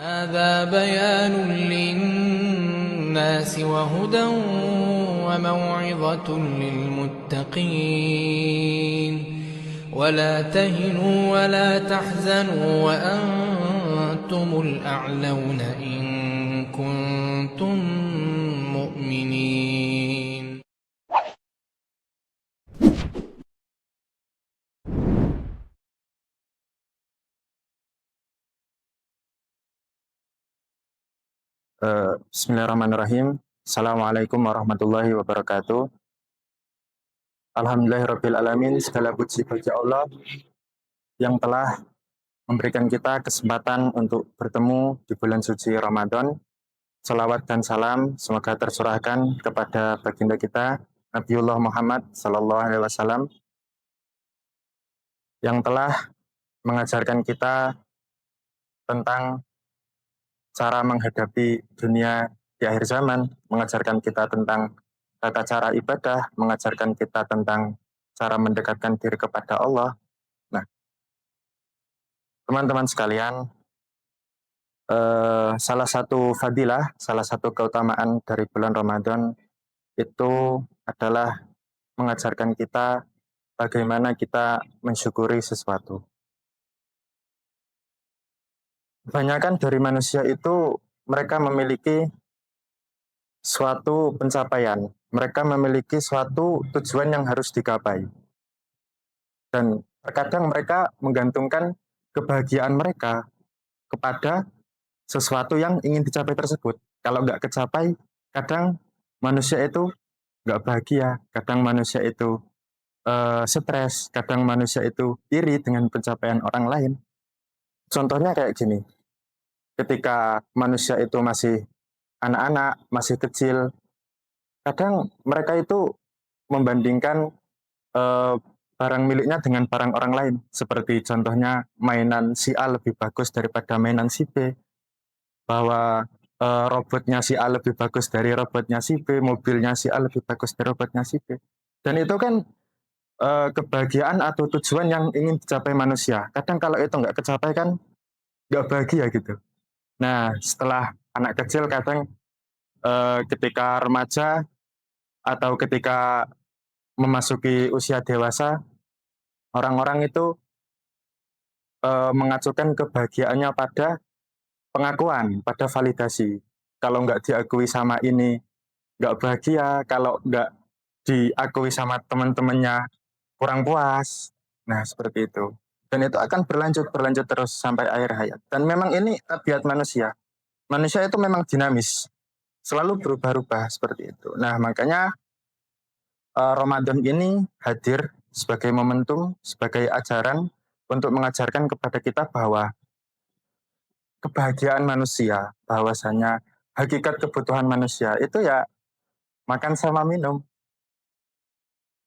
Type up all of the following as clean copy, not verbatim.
هذا بيان للناس وهدى وموعظة للمتقين ولا تهنوا ولا تحزنوا وأنتم الأعلون إن كنتم مؤمنين. Bismillahirrahmanirrahim. Assalamualaikum warahmatullahi wabarakatuh. Alhamdulillahirrabbilalamin. Segala puji bagi Allah yang telah memberikan kita kesempatan untuk bertemu di bulan suci Ramadan. Salawat dan salam semoga tercurahkan kepada baginda kita Nabiullah Muhammad Sallallahu Alaihi Wasallam yang telah mengajarkan kita tentang cara menghadapi dunia di akhir zaman, mengajarkan kita tentang tata cara ibadah, mengajarkan kita tentang cara mendekatkan diri kepada Allah. Nah, teman-teman sekalian, salah satu fadilah, salah satu keutamaan dari bulan Ramadan itu adalah mengajarkan kita bagaimana kita mensyukuri sesuatu. Kebanyakan dari manusia itu mereka memiliki suatu pencapaian, mereka memiliki suatu tujuan yang harus digapai. Dan terkadang mereka menggantungkan kebahagiaan mereka kepada sesuatu yang ingin dicapai tersebut. Kalau nggak kecapai, kadang manusia itu nggak bahagia, kadang manusia itu stres, kadang manusia itu iri dengan pencapaian orang lain. Contohnya kayak gini, ketika manusia itu masih anak-anak, masih kecil, kadang mereka itu membandingkan eh, barang miliknya dengan barang orang lain. Seperti contohnya mainan si A lebih bagus daripada mainan si B, bahwa robotnya si A lebih bagus dari robotnya si B, mobilnya si A lebih bagus dari robotnya si B. Dan itu kan kebahagiaan atau tujuan yang ingin dicapai manusia. Kadang kalau itu nggak kecapai kan nggak bahagia gitu. Nah, setelah anak kecil kadang ketika remaja atau ketika memasuki usia dewasa, orang-orang itu mengacukan kebahagiaannya pada pengakuan, pada validasi. Kalau nggak diakui sama ini, nggak bahagia. Kalau nggak diakui sama teman-temannya, kurang puas. Nah, seperti itu. Dan itu akan berlanjut terus sampai akhir hayat. Dan memang ini tabiat manusia. Manusia itu memang dinamis, selalu berubah-ubah seperti itu. Nah, makanya Ramadan ini hadir sebagai momentum, sebagai ajaran untuk mengajarkan kepada kita bahwa kebahagiaan manusia, bahwasanya hakikat kebutuhan manusia itu ya makan sama minum.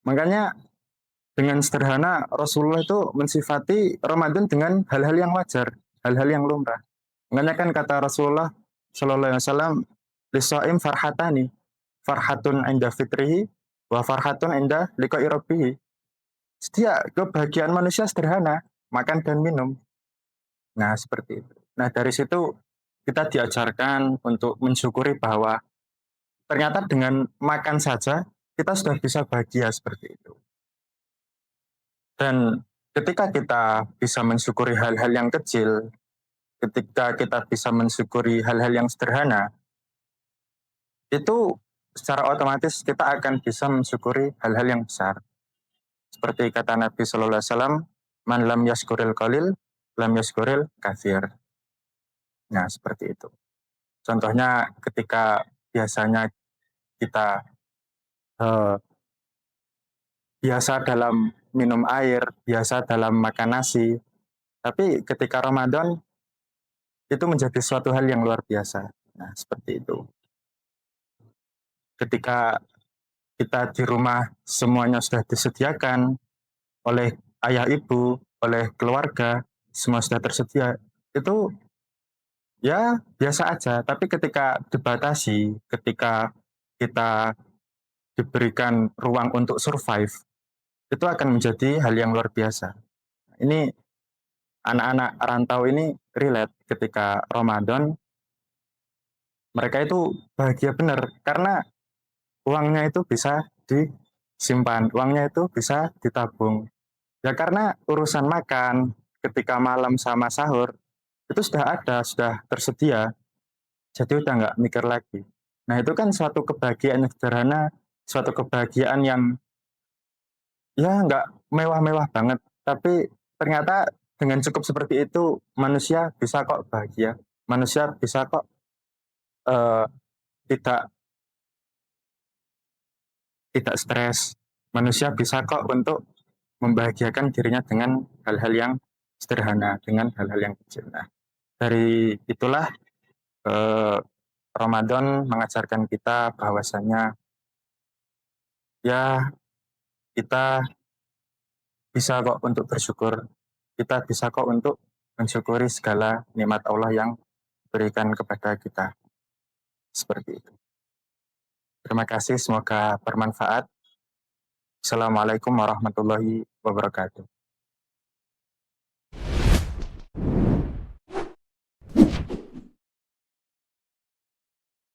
Makanya dengan sederhana Rasulullah itu mensifati Ramadan dengan hal-hal yang wajar, hal-hal yang lumrah. Makanya kan kata Rasulullah Shallallahu Alaihi Wasallam, "Lisoim farhatani, farhatun inda fitrihi, wa farhatun inda liqa'i rabbih." Jadi ya kebahagiaan manusia sederhana, makan dan minum. Nah, seperti itu. Nah, dari situ kita diajarkan untuk mensyukuri bahwa ternyata dengan makan saja kita sudah bisa bahagia seperti itu. Dan ketika kita bisa mensyukuri hal-hal yang kecil, ketika kita bisa mensyukuri hal-hal yang sederhana, itu secara otomatis kita akan bisa mensyukuri hal-hal yang besar. Seperti kata Nabi Shallallahu Alaihi Wasallam, "Man lam yaskuril qalil, lam yaskuril kathir." Nah, seperti itu. Contohnya ketika biasanya kita eh, biasa dalam minum air, biasa dalam makan nasi, tapi ketika Ramadan itu menjadi suatu hal yang luar biasa. Nah, seperti itu. Ketika kita di rumah semuanya sudah disediakan oleh ayah ibu, oleh keluarga, semua sudah tersedia, itu ya biasa aja. Tapi ketika dibatasi, ketika kita diberikan ruang untuk survive, itu akan menjadi hal yang luar biasa. Ini anak-anak rantau ini relate ketika Ramadan, mereka itu bahagia benar karena uangnya itu bisa disimpan, uangnya itu bisa ditabung. Ya karena urusan makan ketika malam sama sahur itu sudah ada, sudah tersedia, jadi udah nggak mikir lagi. Nah itu kan suatu kebahagiaan yang sederhana, suatu kebahagiaan yang ya nggak mewah-mewah banget, tapi ternyata dengan cukup seperti itu manusia bisa kok bahagia, manusia bisa kok eh, tidak tidak stres, manusia bisa kok untuk membahagiakan dirinya dengan hal-hal yang sederhana, dengan hal-hal yang kecil. Nah, dari itulah eh, Ramadan mengajarkan kita bahwasanya ya kita bisa kok untuk bersyukur, kita bisa kok untuk mensyukuri segala nikmat Allah yang berikan kepada kita. Seperti itu. Terima kasih, semoga bermanfaat. Assalamualaikum warahmatullahi wabarakatuh.